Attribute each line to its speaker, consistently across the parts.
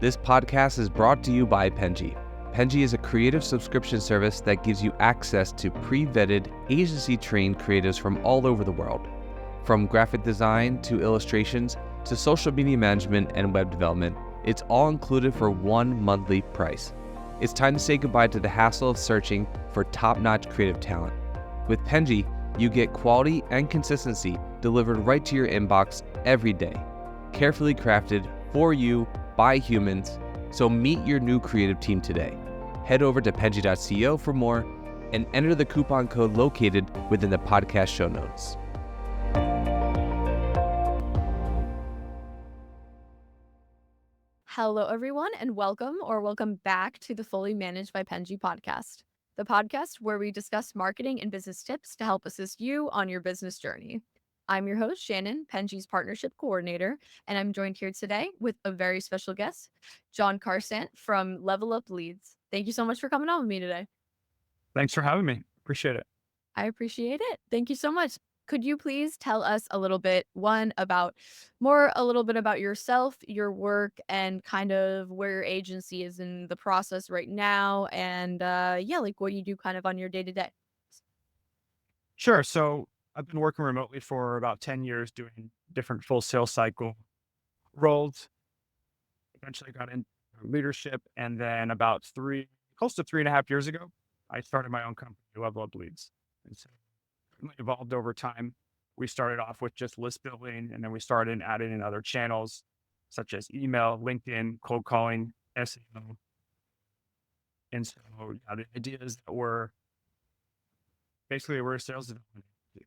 Speaker 1: This podcast is brought to you by Penji. Penji is a creative subscription service that gives you access to pre-vetted, agency-trained creatives from all over the world. From graphic design to illustrations to social media management and web development, it's all included for one monthly price. It's time to say goodbye to the hassle of searching for top-notch creative talent. With Penji, you get quality and consistency delivered right to your inbox every day, carefully crafted for you by humans. So meet your new creative team today. Head over to penji.co for more and enter the coupon code located within the podcast show notes.
Speaker 2: Hello, everyone, and welcome back to the Fully Managed by Penji podcast, the podcast where we discuss marketing and business tips to help assist you on your business journey. I'm your host, Shannon, Penji's partnership coordinator, and I'm joined here today with a very special guest, John Karsant from Level Up Leads. Thank you so much for coming on with me today.
Speaker 3: Thanks for having me. Appreciate it.
Speaker 2: I appreciate it. Thank you so much. Could you please tell us a little bit about yourself, your work, and kind of where your agency is in the process right now, and what you do kind of on your day to day?
Speaker 3: Sure. So I've been working remotely for about 10 years doing different full sales cycle roles. Eventually got into leadership. And then about close to 3.5 years ago, I started my own company, Level Up Leads. And so it evolved over time. We started off with just list building, and then we started adding in other channels such as email, LinkedIn, cold calling, SEO. And so the idea is that we're a sales development agency.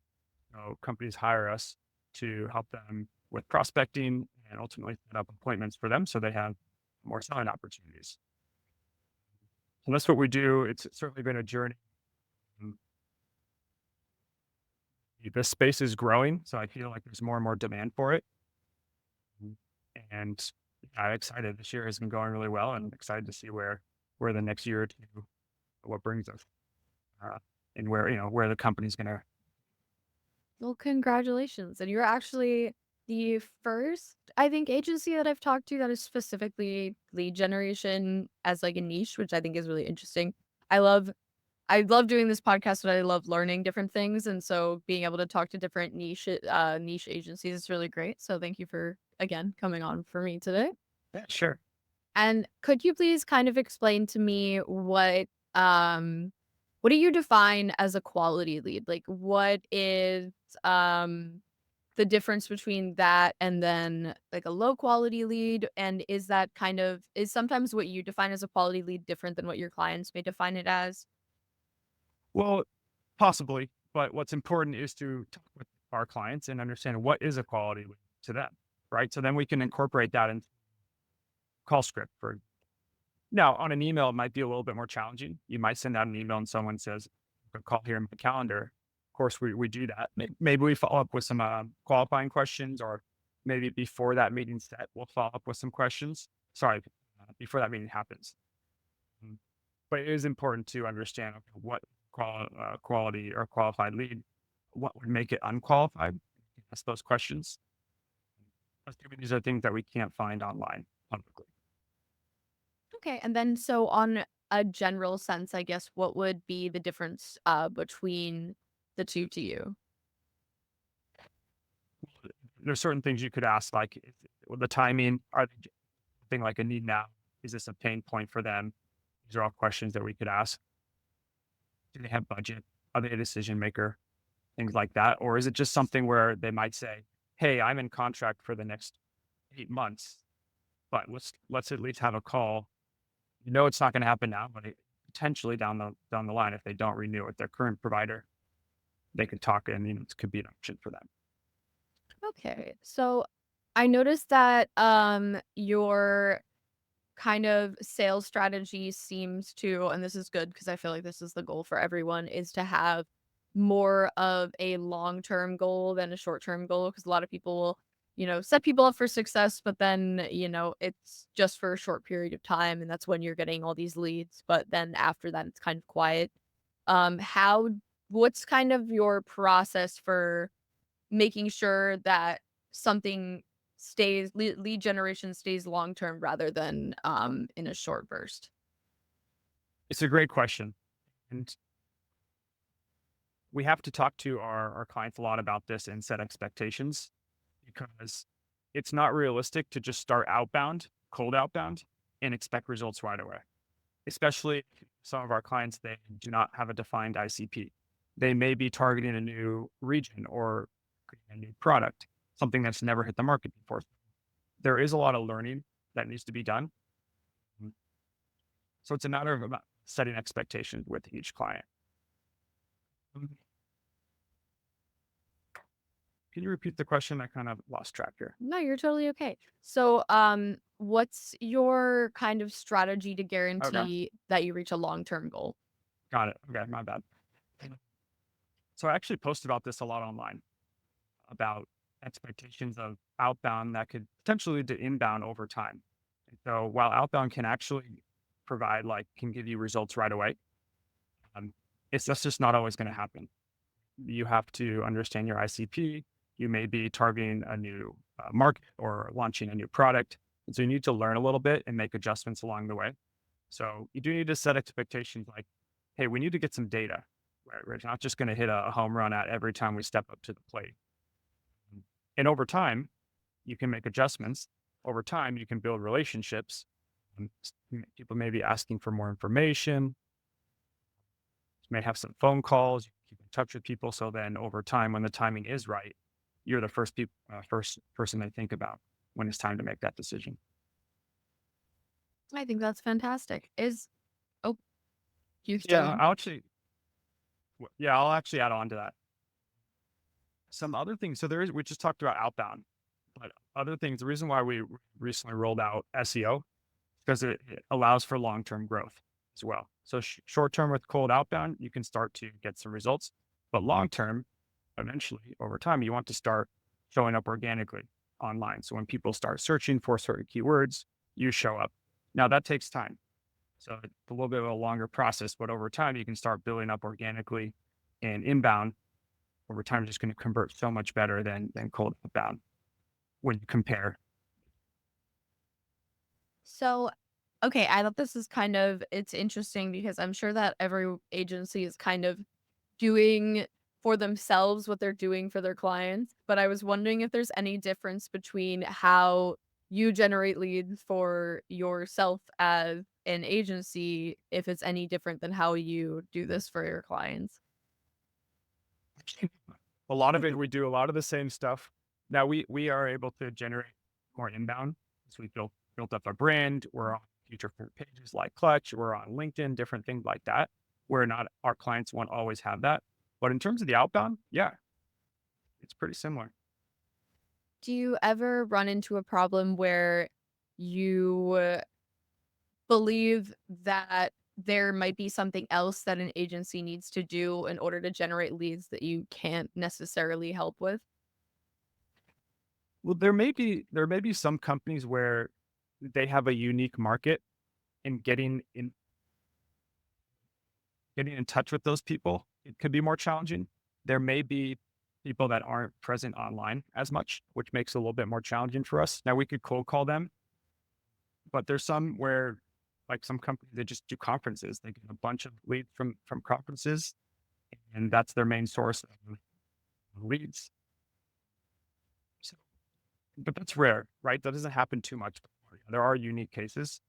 Speaker 3: Companies hire us to help them with prospecting and ultimately set up appointments for them so they have more selling opportunities. And that's what we do. It's certainly been a journey. This space is growing, so I feel like there's more and more demand for it. And I'm excited. This year has been going really well, and I'm excited to see where the next year or two, what brings us, and where the company's going to.
Speaker 2: Well, congratulations. And you're actually the first, I think, agency that I've talked to that is specifically lead generation as like a niche, which I think is really interesting. I love doing this podcast, but I love learning different things. And so being able to talk to different niche agencies is really great. So thank you for, again, coming on for me today.
Speaker 3: Yeah, sure.
Speaker 2: And could you please kind of explain to me what do you define as a quality lead? Like, what is the difference between that and then like a low quality lead? And is sometimes what you define as a quality lead different than what your clients may define it as?
Speaker 3: Well, possibly, but what's important is to talk with our clients and understand what is a quality lead to them, right? So then we can incorporate that into call script. Now, on an email, it might be a little bit more challenging. You might send out an email and someone says, "A call here in my calendar." Of course, we do that. Maybe we follow up with some qualifying questions, or maybe before that meeting's set, we'll follow up with some questions. Sorry, before that meeting happens. But it is important to understand what quality or qualified lead, what would make it unqualified. Ask those questions. Assuming these are things that we can't find online publicly.
Speaker 2: Okay. And then so on a general sense, I guess, what would be the difference between the two to you?
Speaker 3: There's certain things you could ask, like the timing. Are they something like a need now? Is this a pain point for them? These are all questions that we could ask. Do they have budget? Are they a decision maker? Things like that. Or is it just something where they might say, "Hey, I'm in contract for the next 8 months, but let's at least have a call." It's not going to happen now, but potentially down the line, if they don't renew with their current provider, they could talk, and it could be an option for them.
Speaker 2: Okay. So I noticed that your kind of sales strategy seems to, and this is good because I feel like this is the goal for everyone, is to have more of a long-term goal than a short-term goal, because a lot of people will, set people up for success, but then, it's just for a short period of time, and that's when you're getting all these leads. But then after that, it's kind of quiet. How, what's kind of your process for making sure that something lead generation stays long term rather than in a short burst?
Speaker 3: It's a great question. And we have to talk to our clients a lot about this and set expectations because it's not realistic to just start outbound, cold outbound, and expect results right away. Especially some of our clients, they do not have a defined ICP. They may be targeting a new region or creating a new product, something that's never hit the market before. There is a lot of learning that needs to be done. So it's a matter of about setting expectations with each client. Can you repeat the question? I kind of lost track here.
Speaker 2: No, you're totally okay. So, what's your kind of strategy to
Speaker 3: Okay,
Speaker 2: guarantee that you reach a long-term goal?
Speaker 3: got it. Okay, my bad. So I actually post about this a lot online about expectations of outbound that could potentially lead to inbound over time. And so while outbound can actually provide, like, can give you results right away, um, that's just not always going to happen. You have to understand your ICP. You may be targeting a new market or launching a new product. And so you need to learn a little bit and make adjustments along the way. So you do need to set expectations like, hey, we need to get some data, right? We're not just going to hit a home run at every time we step up to the plate. And over time, you can make adjustments. Over time, you can build relationships. People may be asking for more information. You may have some phone calls. You keep in touch with people. So then over time, when the timing is right, you're the first person they think about when it's time to make that decision.
Speaker 2: I think that's fantastic. Oh, you still
Speaker 3: Yeah,
Speaker 2: going?
Speaker 3: I'll actually add on to that. Some other things. So we just talked about outbound, but other things, the reason why we recently rolled out SEO, because it allows for long-term growth as well. So short-term with cold outbound, you can start to get some results, but long-term, eventually over time, you want to start showing up organically online. So when people start searching for certain keywords, you show up. Now that takes time. So it's a little bit of a longer process, but over time, you can start building up organically, and inbound over time is just going to convert so much better than cold outbound when you compare.
Speaker 2: So, okay, I thought this is it's interesting because I'm sure that every agency is kind of doing for themselves what they're doing for their clients, but I was wondering if there's any difference between how you generate leads for yourself as an agency, if it's any different than how you do this for your clients.
Speaker 3: A lot of it, we do a lot of the same stuff. Now we are able to generate more inbound. So we built up our brand. We're on future pages like Clutch. We're on LinkedIn, different things like that. Where not our clients won't always have that. But in terms of the outbound, yeah, it's pretty similar.
Speaker 2: Do you ever run into a problem where you believe that there might be something else that an agency needs to do in order to generate leads that you can't necessarily help with?
Speaker 3: Well, there may be some companies where they have a unique market, and getting in touch with those people, it could be more challenging. There may be people that aren't present online as much, which makes it a little bit more challenging for us. Now we could cold call them, but there's some where, like some companies, they just do conferences. They get a bunch of leads from conferences, and that's their main source of leads. So, but that's rare, right? That doesn't happen too much. There are unique cases.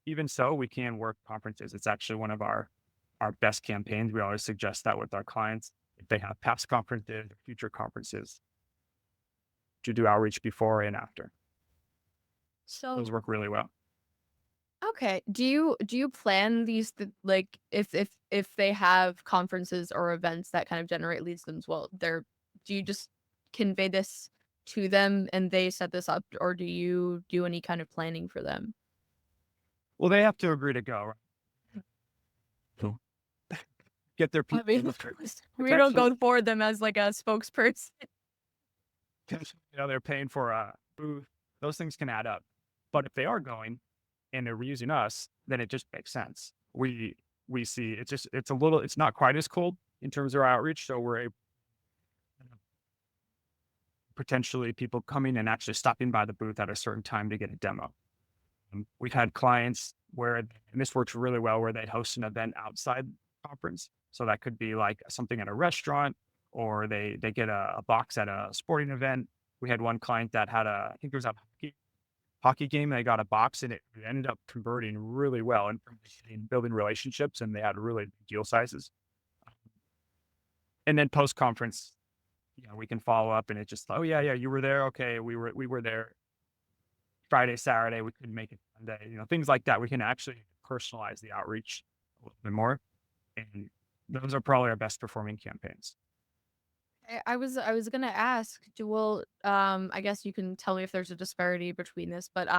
Speaker 3: Even so, we can work conferences. It's actually one of our best campaigns. We always suggest that with our clients. If they have past conferences or future conferences, to do outreach before and after. Those
Speaker 2: So,
Speaker 3: work really well.
Speaker 2: okay, do you plan these like if they have conferences or events that kind of generate leads as well, do you just convey this to them and they set this up, or do you do any kind of planning for them?
Speaker 3: Well, they have to agree to go, right? So get their
Speaker 2: I
Speaker 3: people.
Speaker 2: mean, we don't
Speaker 3: Potentially,
Speaker 2: go for them as like a spokesperson.
Speaker 3: they're paying for a booth. Those things can add up. But if they are going and they're using us, then it just makes sense. We see it's not quite as cold in terms of our outreach. So we're able potentially people coming and actually stopping by the booth at a certain time to get a demo. We've had clients where, and this works really well, where they'd host an event outside conference. So that could be like something at a restaurant, or they get a box at a sporting event. We had one client that had I think it was a hockey game. They got a box and it ended up converting really well and building relationships, and they had really big deal sizes. And then post conference, we can follow up and it's just, oh yeah, you were there. Okay, we were there Friday, Saturday. We couldn't make it Sunday. Things like that. We can actually personalize the outreach a little bit more, and those are probably our best performing campaigns.
Speaker 2: I was gonna ask, I guess you can tell me if there's a disparity between this, but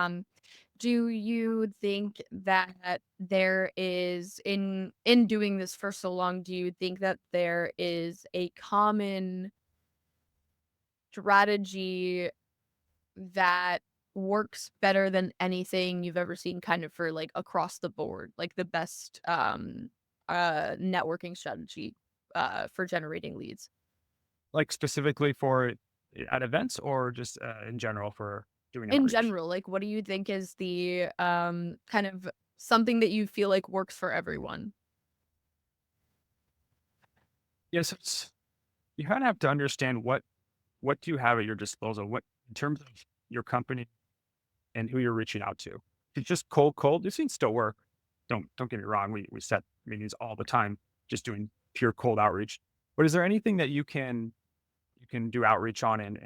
Speaker 2: do you think that there is in doing this for so long, do you think that there is a common strategy that works better than anything you've ever seen kind of for like across the board, like the best networking strategy for generating leads?
Speaker 3: Like specifically for at events, or just in general for doing
Speaker 2: In
Speaker 3: outreach?
Speaker 2: general, like, what do you think is the, kind of something that you feel like works for everyone?
Speaker 3: Yes, you kind of have to understand what do you have at your disposal, what in terms of your company and who you're reaching out to. If it's just cold, these things still work. Don't get me wrong. We set meetings all the time just doing pure cold outreach. But is there anything that you can do outreach on and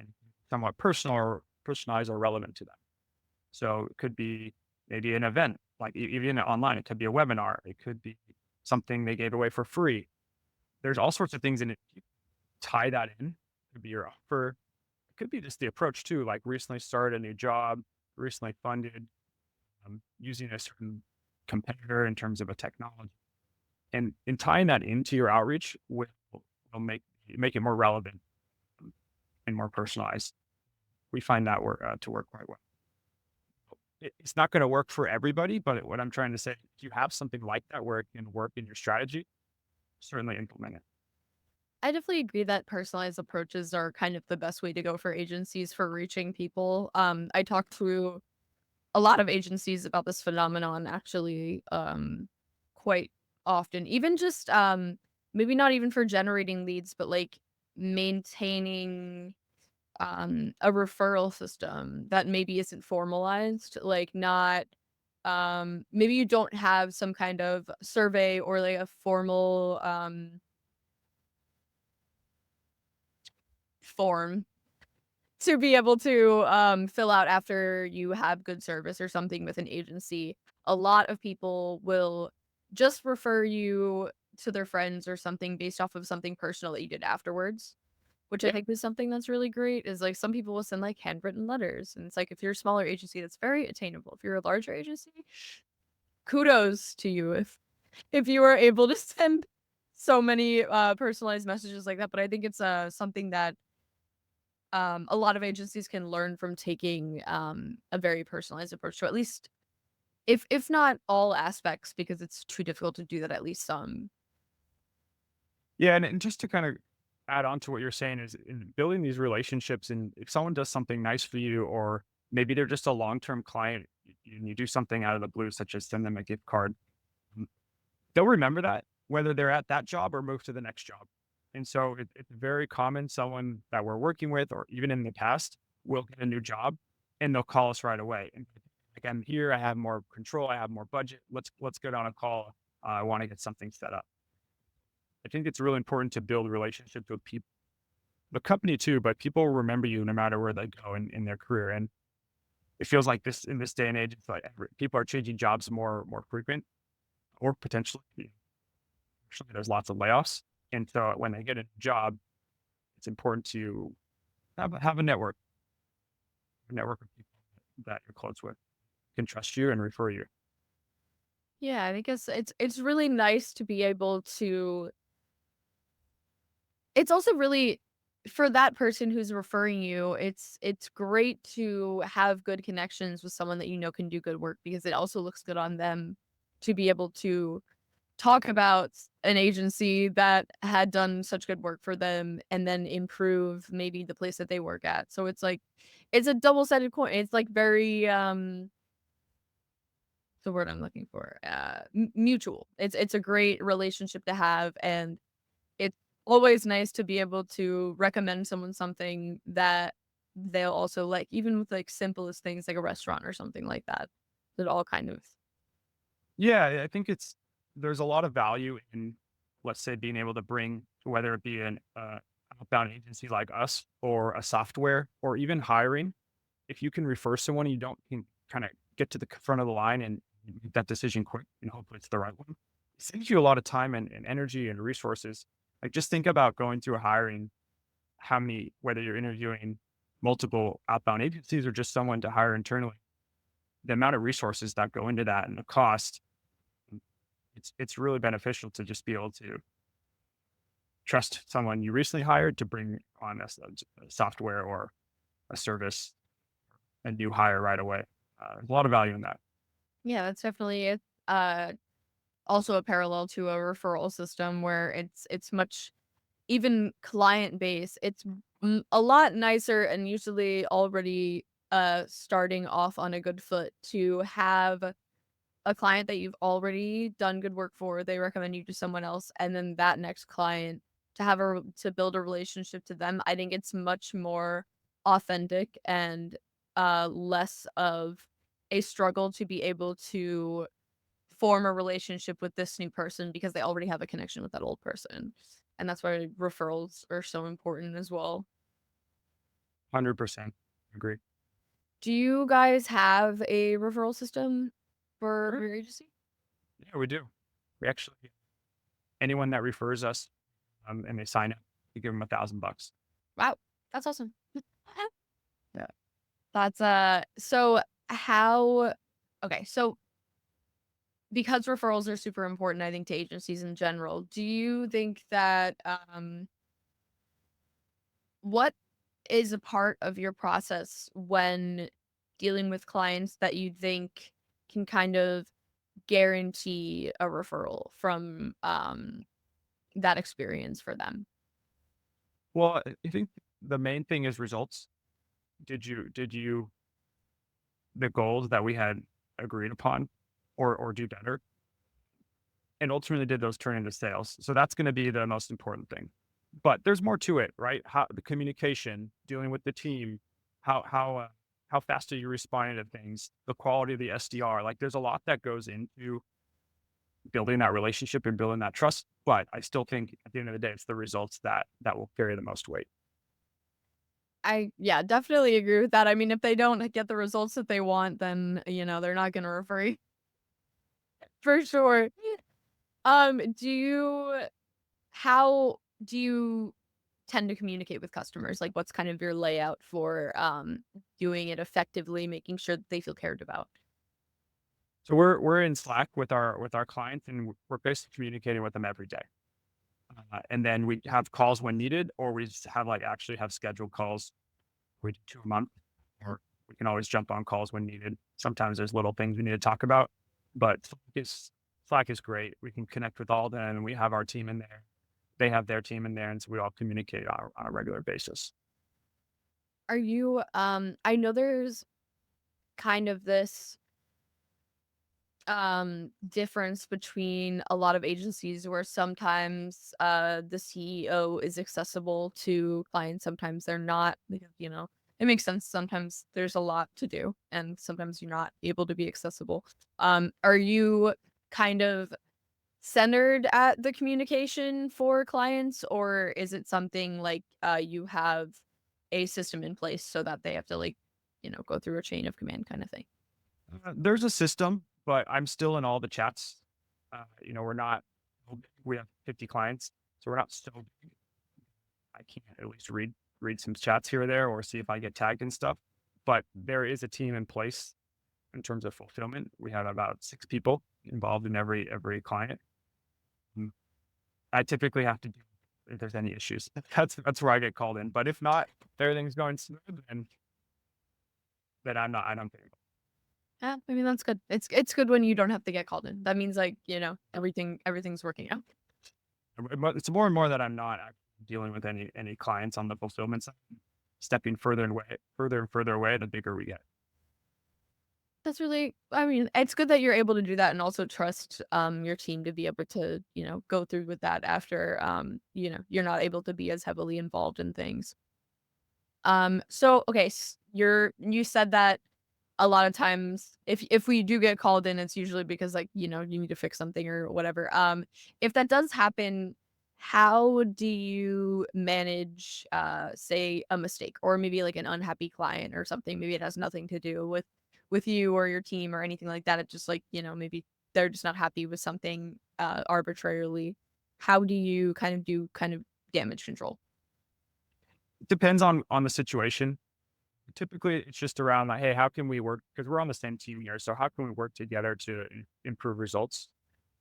Speaker 3: somewhat personal or personalized or relevant to them? So it could be maybe an event, like even online. It could be a webinar. It could be something they gave away for free. There's all sorts of things in it. You tie that in. It could be your offer. It could be just the approach too. Like recently started a new job, recently funded, using a certain competitor in terms of a technology, and in tying that into your outreach will make it more relevant, and more personalized. We find that to work quite well. It's not going to work for everybody, but what I'm trying to say, if you have something like that where it can work in your strategy, certainly implement it.
Speaker 2: I definitely agree that personalized approaches are kind of the best way to go for agencies for reaching people. I talked to a lot of agencies about this phenomenon actually, quite often. Even just, maybe not even for generating leads, but like maintaining a referral system that maybe isn't formalized, like not maybe you don't have some kind of survey or like a formal form to be able to fill out after you have good service or something with an agency. A lot of people will just refer you to their friends or something based off of something personal that you did afterwards. Which I
Speaker 3: Yeah.
Speaker 2: think is something that's really great, is, like, some people will send, like, handwritten letters, and it's like, if you're a smaller agency, that's very attainable. If you're a larger agency, kudos to you if you are able to send so many, personalized messages like that, but I think it's, something that, a lot of agencies can learn from taking, a very personalized approach to at least if not all aspects, because it's too difficult to do that, at least some.
Speaker 3: Yeah, and just to kind of add on to what you're saying is in building these relationships, and if someone does something nice for you, or maybe they're just a long-term client, and you do something out of the blue, such as send them a gift card, mm, they'll remember that whether they're at that job or move to the next job. And so it's very common someone that we're working with, or even in the past, will get a new job and they'll call us right away. And like, I'm here, I have more control, I have more budget. Let's get on a call. I want to get something set up. I think it's really important to build relationships with people, the company too, but people will remember you no matter where they go in their career. And it feels like this in this day and age, it's like people are changing jobs more frequent, or potentially, actually, there's lots of layoffs. And so when they get a job, it's important to have a network of people that you're close with, can trust you and refer you.
Speaker 2: Yeah, I think it's really nice to be able to. It's also really for that person who's referring you, it's great to have good connections with someone that you know can do good work because it also looks good on them to be able to talk about an agency that had done such good work for them and then improve maybe the place that they work at. So it's like it's a double-sided coin. It's like very the word I'm looking for, mutual. It's a great relationship to have, and it's always nice to be able to recommend someone something that they'll also like, even with like simplest things like a restaurant or something like that. It all kind of
Speaker 3: Yeah, I think there's a lot of value in, let's say, being able to bring, whether it be an outbound agency like us or a software or even hiring. If you can refer someone and you don't can kind of get to the front of the line and make that decision quick, and hopefully it's the right one, it saves you a lot of time and energy and resources. Like just think about going through a hiring, how many, whether you're interviewing multiple outbound agencies or just someone to hire internally, the amount of resources that go into that and the cost, it's really beneficial to just be able to trust someone you recently hired to bring on a software or a service, a new hire right away. There's a lot of value in that.
Speaker 2: yeah, that's definitely it. Also a parallel to a referral system where it's much even client base. It's a lot nicer and usually already starting off on a good foot to have a client that you've already done good work for, they recommend you to someone else, and then that next client to have to build a relationship to them. I think it's much more authentic and less of a struggle to be able to form a relationship with this new person because they already have a connection with that old person. And that's why referrals are so important as well.
Speaker 3: 100% agree.
Speaker 2: Do you guys have a referral system for
Speaker 3: Sure.
Speaker 2: your agency?
Speaker 3: Yeah, we do. We actually, anyone that refers us and they sign up, we give them $1,000.
Speaker 2: Wow, that's awesome. Yeah. That's so how okay, so because referrals are super important, I think, to agencies in general, do you think that what is a part of your process when dealing with clients that you think can kind of guarantee a referral from that experience for them?
Speaker 3: Well, I think the main thing is results. Did you, the goals that we had agreed upon or do better? And ultimately did those turn into sales? So that's going to be the most important thing. But there's more to it, right? How the communication, dealing with the team, how fast are you responding to things, the quality of the SDR. Like there's a lot that goes into building that relationship and building that trust. But I still think at the end of the day, it's the results that will carry the most weight.
Speaker 2: I yeah, definitely agree with that. I mean, if they don't get the results that they want, then, they're not gonna refer you for sure. Do you how do you tend to communicate with customers? Like, what's kind of your layout for, doing it effectively, making sure that they feel cared about?
Speaker 3: So we're in Slack with our clients, and we're basically communicating with them every day. And then we have calls when needed, or we just have actually have scheduled calls. We do 2 a month, or we can always jump on calls when needed. Sometimes there's little things we need to talk about, but Slack is great. We can connect with all of them, and we have our team in there. They have their team in there, and so we all communicate on a regular basis.
Speaker 2: Are you, I know there's kind of this difference between a lot of agencies where sometimes the CEO is accessible to clients, sometimes they're not because it makes sense. Sometimes there's a lot to do and sometimes you're not able to be accessible. Are you kind of centered at the communication for clients, or is it something like you have a system in place so that they have to go through a chain of command kind of thing?
Speaker 3: There's a system, but I'm still in all the chats. We're not. We have 50 clients, so we're not so big. I can't at least read some chats here or there, or see if I get tagged and stuff. But there is a team in place in terms of fulfillment. We have about 6 people involved in every client. Mm. I typically have to do if there's any issues. That's where I get called in. But if not, if everything's going smooth, then I don't think.
Speaker 2: Yeah, I mean, that's good. It's good when you don't have to get called in. That means, like, everything's working out.
Speaker 3: But it's more and more that I'm not actually dealing with any clients on the fulfillment side, stepping further and further away, the bigger we get.
Speaker 2: That's really I mean, it's good that you're able to do that and also trust, your team to be able to, go through with that after, you're not able to be as heavily involved in things. So, okay, you said that a lot of times if we do get called in, it's usually because, like, you need to fix something or whatever. If that does happen, how do you manage, say, a mistake or maybe like an unhappy client or something? Maybe it has nothing to do with you or your team or anything like that. It's just like, maybe they're just not happy with something arbitrarily. How do you do damage control?
Speaker 3: It depends on the situation. Typically, it's just around like, hey, how can we work? Because we're on the same team here. So how can we work together to improve results?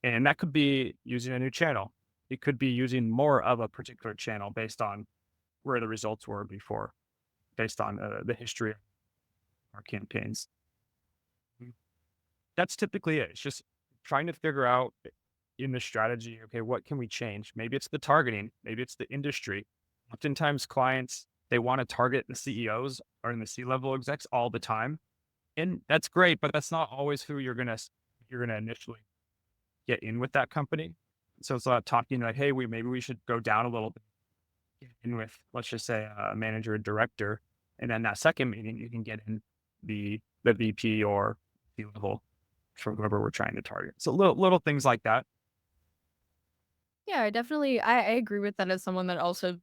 Speaker 3: And that could be using a new channel. It could be using more of a particular channel based on where the results were before, based on the history of our campaigns. Mm. That's typically it. It's just trying to figure out in the strategy, okay, what can we change? Maybe it's the targeting, maybe it's the industry. Oftentimes, clients they want to target the CEOs or in the C-level execs all the time, and that's great, but that's not always who you're gonna initially get in with that company. So it's not talking like, hey, maybe we should go down a little bit, get in with, let's just say, a manager or director, and then that second meeting you can get in the VP or C-level for whoever we're trying to target. So little things like that.
Speaker 2: Yeah, I definitely I agree with that as someone that also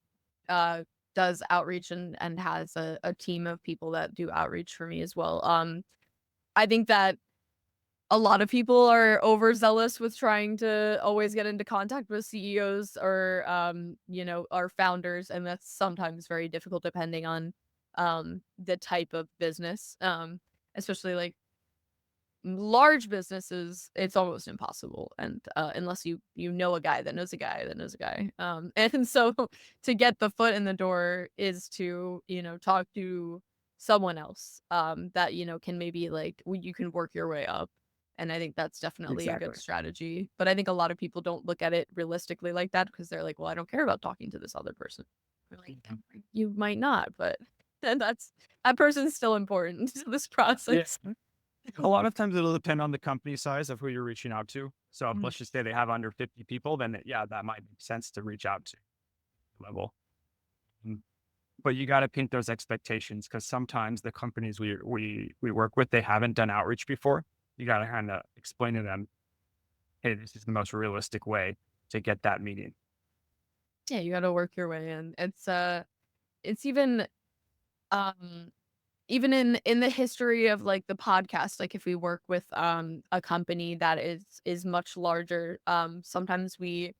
Speaker 2: uh does outreach and has a team of people that do outreach for me as well. I think that a lot of people are overzealous with trying to always get into contact with CEOs or our founders, and that's sometimes very difficult depending on the type of business. Especially like large businesses, it's almost impossible, and, unless you know a guy that knows a guy that knows a guy, and so to get the foot in the door is to, talk to someone else, that, can maybe, like, you can work your way up, and I think that's definitely a good
Speaker 3: Exactly.
Speaker 2: strategy, but I think a lot of people don't look at it realistically like that because 'cause they're like, "Well, I don't care about talking to this other person." We're like,
Speaker 3: Mhm.
Speaker 2: "You might not, but then that person's still important to this
Speaker 3: Yeah.
Speaker 2: process."
Speaker 3: A lot of times it'll depend on the company size of who you're reaching out to. So if
Speaker 2: Mhm.
Speaker 3: let's just say they have under 50 people, then yeah, that might make sense to reach out to level. Mm. But you got to paint those expectations because sometimes the companies we work with, they haven't done outreach before. You got to kind of explain to them, hey, this is the most realistic way to get that meeting.
Speaker 2: Yeah, you gotta work your way in. It's um, even in the history of, like, the podcast, like, if we work with, a company that is much larger, sometimes we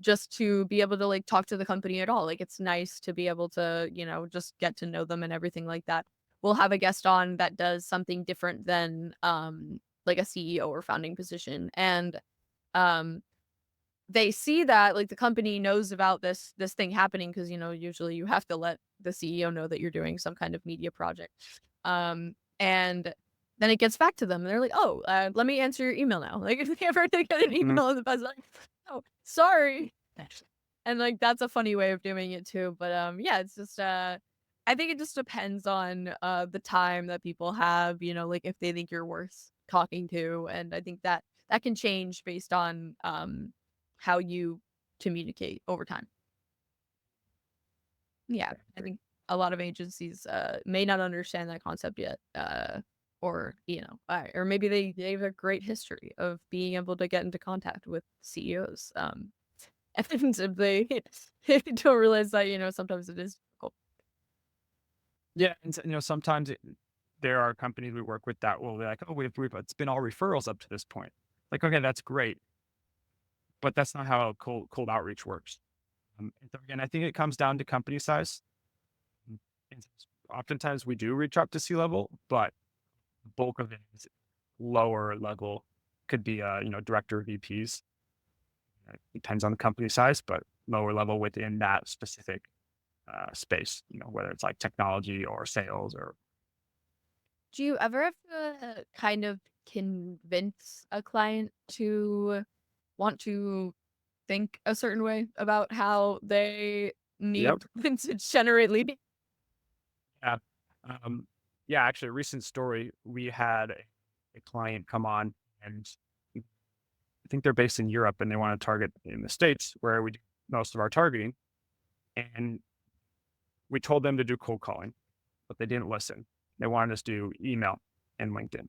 Speaker 2: just to be able to, like, talk to the company at all, like, it's nice to be able to, just get to know them and everything like that. We'll have a guest on that does something different than, like, a CEO or founding position, and, um they see that, like, the company knows about this thing happening because usually you have to let the CEO know that you're doing some kind of media project. And then it gets back to them, and they're like, "Oh, let me answer your email now." Like, if they ever they get an
Speaker 3: Mhm.
Speaker 2: email in the past, like, "Oh, sorry." And, like, that's a funny way of doing it too, but, yeah, it's just, I think it just depends on, the time that people have, like, if they think you're worth talking to, and I think that can change based on, how you communicate over time. Yeah, I think a lot of agencies, may not understand that concept yet, or, or maybe they have a great history of being able to get into contact with CEOs, and if they they don't realize that, sometimes it is difficult.
Speaker 3: Yeah, and sometimes there are companies we work with that will be like, oh, we've it's been all referrals up to this point. Like, okay, that's great, but that's not how cold outreach works. And so again, I think it comes down to company size. Mm, and oftentimes we do reach out to C-level, but the bulk of it is lower level. Could be director VPs. Depends on the company size, but lower level within that specific space. Whether it's like technology or sales or
Speaker 2: Do you ever have to kind of convince a client to want to think a certain way about how they
Speaker 3: Yep.
Speaker 2: need to generate lead?
Speaker 3: Yeah. Um, yeah, actually, a recent story, we had a client come on and I think they're based in Europe and they want to target in the States where we do most of our targeting. And we told them to do cold calling, but they didn't listen. They wanted us to do email and LinkedIn.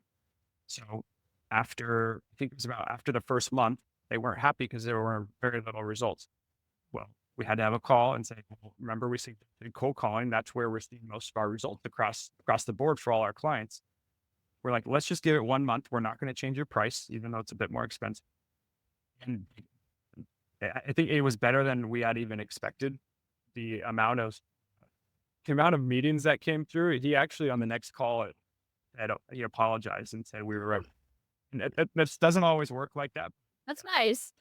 Speaker 3: So after, I think it was about after the first month, they weren't happy because there were very little results. Well, we had to have a call and say, well, remember we did cold calling. That's where we're seeing most of our results across the board for all our clients. We're like, let's just give it 1 month. We're not going to change your price, even though it's a bit more expensive. And I think it was better than we had even expected. The amount of the amount of meetings that came through. He actually on the next call he apologized and said we were right. And that doesn't always work like that.
Speaker 2: That's nice.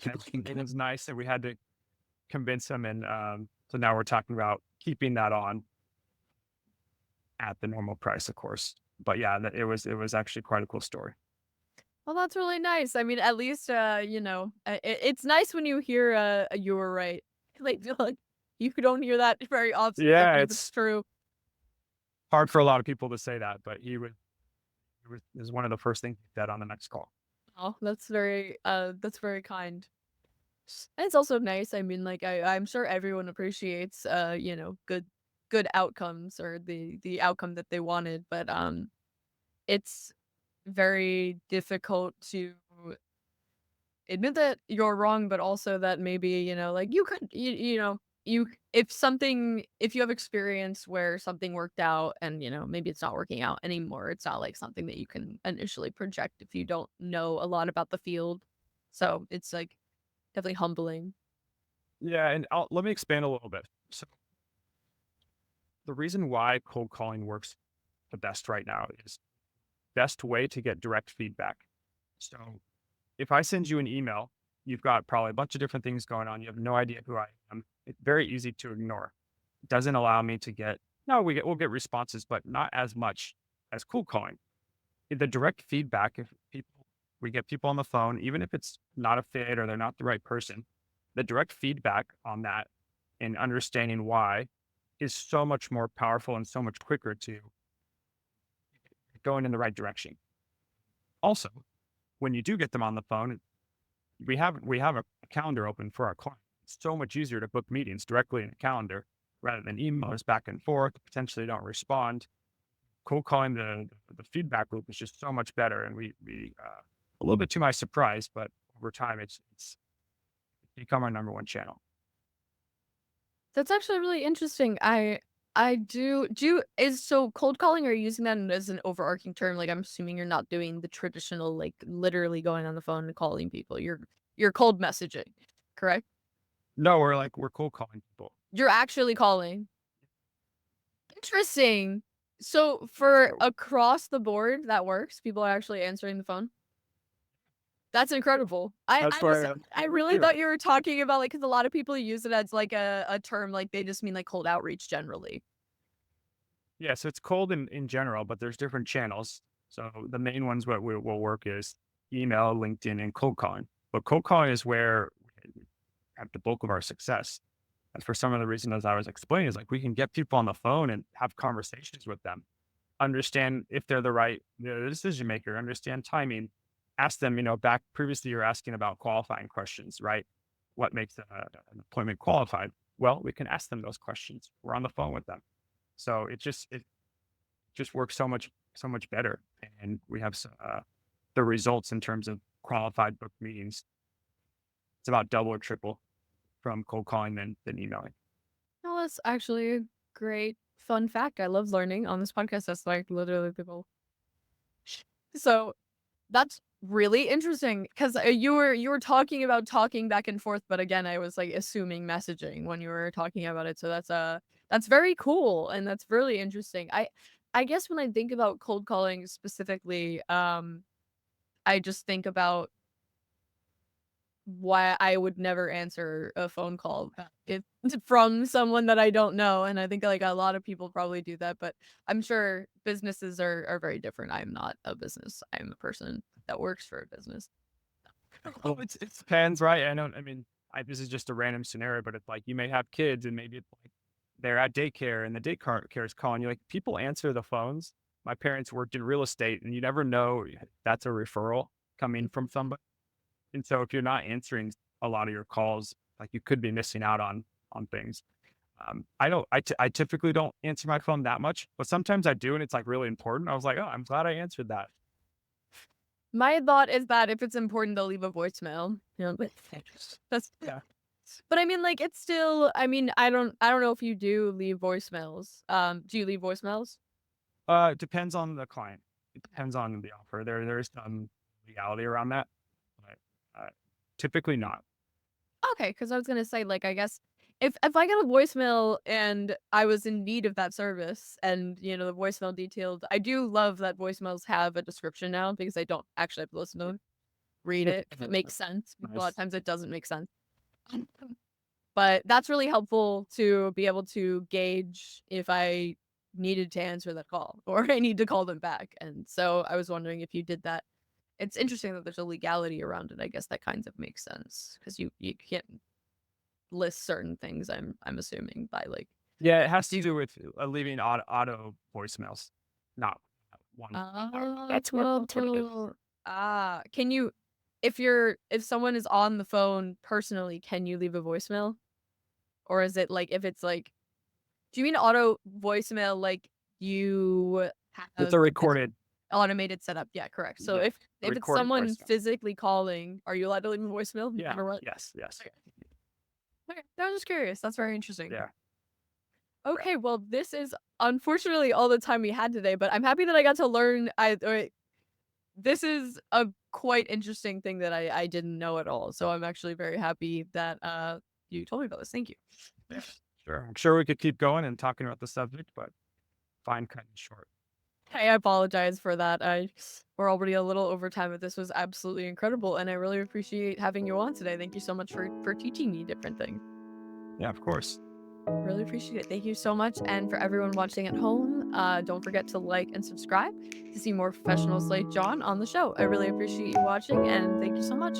Speaker 3: It was nice that we had to convince him, and so now we're talking about keeping that on at the normal price, of course. But yeah, it was actually quite a cool story.
Speaker 2: Well, that's really nice. I mean, at least, it's nice when you hear you were right. Like, you don't hear that very often,
Speaker 3: Yeah,
Speaker 2: but it's
Speaker 3: it's
Speaker 2: true.
Speaker 3: hard for a lot of people to say that, but it was one of the first things he said on the next call.
Speaker 2: Oh, that's very kind. And it's also nice. I mean, like, I'm sure everyone appreciates, good outcomes or the outcome that they wanted, but it's very difficult to admit that you're wrong, but also that maybe, like if you have experience where something worked out and, maybe it's not working out anymore, it's not like something that you can initially project if you don't know a lot about the field. So it's like definitely humbling.
Speaker 3: Yeah, and let me expand a little bit. So the reason why cold calling works the best right now is best way to get direct feedback. So if I send you an email, you've got probably a bunch of different things going on. You have no idea who I am. It's very easy to ignore. It doesn't allow me to get no, we'll get responses, but not as much as cold calling. The direct feedback, if people we get people on the phone, even if it's not a fit or they're not the right person, the direct feedback on that and understanding why is so much more powerful and so much quicker to going in the right direction. Also, when you do get them on the phone, we have a calendar open for our client. It's so much easier to book meetings directly in a calendar rather than emails back and forth. Potentially don't respond. Cold calling the feedback loop is just so much better, and we a little bit to my surprise, but over time it's become our number one channel.
Speaker 2: That's actually really interesting. I do is so cold calling, or are you using that as an overarching term? Like, I'm assuming you're not doing the traditional, like, literally going on the phone and calling people. You're cold messaging, correct?
Speaker 3: No, we're cold calling people.
Speaker 2: You're actually calling. Interesting. So for
Speaker 3: So
Speaker 2: across the board, that works. People are actually answering the phone. That's incredible.
Speaker 3: that's why
Speaker 2: I really
Speaker 3: yeah.
Speaker 2: thought you were talking about, like, because a lot of people use it as like a term, like they just mean like cold outreach generally.
Speaker 3: Yeah, so it's cold in general, but there's different channels. So the main ones what will work is email, LinkedIn, and cold calling. But cold calling is where we have the bulk of our success. And for some of the reasons, as I was explaining, is like we can get people on the phone and have conversations with them, understand if they're the right decision maker, understand timing, ask them, back previously you're asking about qualifying questions, right? What makes an appointment qualified? Well, we can ask them those questions. We're on the phone with them. So it just works so much better, and we have the results in terms of qualified book meetings. It's about double or triple from cold calling than emailing.
Speaker 2: No, that's actually a great fun fact. I love learning on this podcast. That's like literally people. So that's really interesting because you were talking about talking back and forth, but again, I was like assuming messaging when you were talking about it. So that's very cool and that's really interesting. I guess when I think about cold calling specifically, I just think about why I would never answer a phone call if from someone that I don't know. And I think like a lot of people probably do that, but I'm sure businesses are very different. I'm not a business. I'm a person that works for a business.
Speaker 3: Well, it depends, right? I mean, this is just a random scenario, but it's like you may have kids and maybe it's like they're at daycare and the daycare is calling you. Like people answer the phones. My parents worked in real estate and you never know if that's a referral coming from somebody. And so if you're not answering a lot of your calls, like you could be missing out on things. I typically don't answer my phone that much, but sometimes I do, and it's like really important. I was like, oh, I'm glad I answered that.
Speaker 2: My thought is that if it's important, they'll leave a voicemail. You know, that's
Speaker 3: Yeah.
Speaker 2: But I mean, like, it's still. I mean, I don't know if you do leave voicemails. Do you leave voicemails?
Speaker 3: It depends on the client. It depends on the offer. There's some legality around that, but typically not.
Speaker 2: Okay, because I was gonna say, like, I guess if I got a voicemail and I was in need of that service, and the voicemail detailed, I do love that voicemails have a description now because I don't actually have to listen to them, read it if it makes sense. A lot of
Speaker 3: Nice.
Speaker 2: times it doesn't make sense. But that's really helpful to be able to gauge if I needed to answer that call or I need to call them back. And so I was wondering if you did that. It's interesting that there's a legality around it. I guess that kind of makes sense because you can't list certain things. I'm assuming by like.
Speaker 3: Yeah, it has to do with leaving auto voicemails, not one.
Speaker 2: That's what. Can you, if someone is on the phone personally, can you leave a voicemail? Or is it like if it's like, do you mean auto voicemail like you
Speaker 3: It's
Speaker 2: have
Speaker 3: a recorded.
Speaker 2: automated setup? Yeah, correct. So
Speaker 3: Yeah,
Speaker 2: if it's
Speaker 3: recorded
Speaker 2: someone
Speaker 3: voicemail.
Speaker 2: physically calling, are you allowed to leave a voicemail? No
Speaker 3: Yeah.
Speaker 2: matter what?
Speaker 3: Yes.
Speaker 2: Okay. Okay. I was just curious. That's very interesting.
Speaker 3: Yeah.
Speaker 2: Okay, well, this is unfortunately all the time we had today, but I'm happy that I got to learn. This is a quite interesting thing that I didn't know at all. So I'm actually very happy that you told me about this. Thank you.
Speaker 3: Yeah. Sure. I'm sure we could keep going and talking about the subject, but fine cutting short.
Speaker 2: Hey, I apologize for that. We're already a little over time, but this was absolutely incredible, and I really appreciate having you on today. Thank you so much for teaching me different things.
Speaker 3: Yeah, of course.
Speaker 2: Really appreciate it. Thank you so much. And for everyone watching at home, don't forget to like and subscribe to see more professionals like John on the show. I really appreciate you watching, and thank you so much.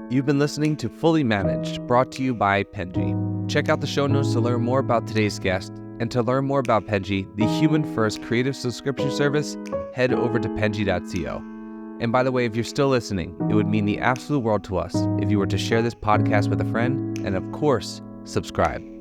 Speaker 1: You've been listening to Fully Managed, brought to you by Penji. Check out the show notes to learn more about today's guest, and to learn more about Penji, the human-first creative subscription service, head over to penji.co. And by the way, if you're still listening, it would mean the absolute world to us if you were to share this podcast with a friend, and of course, subscribe.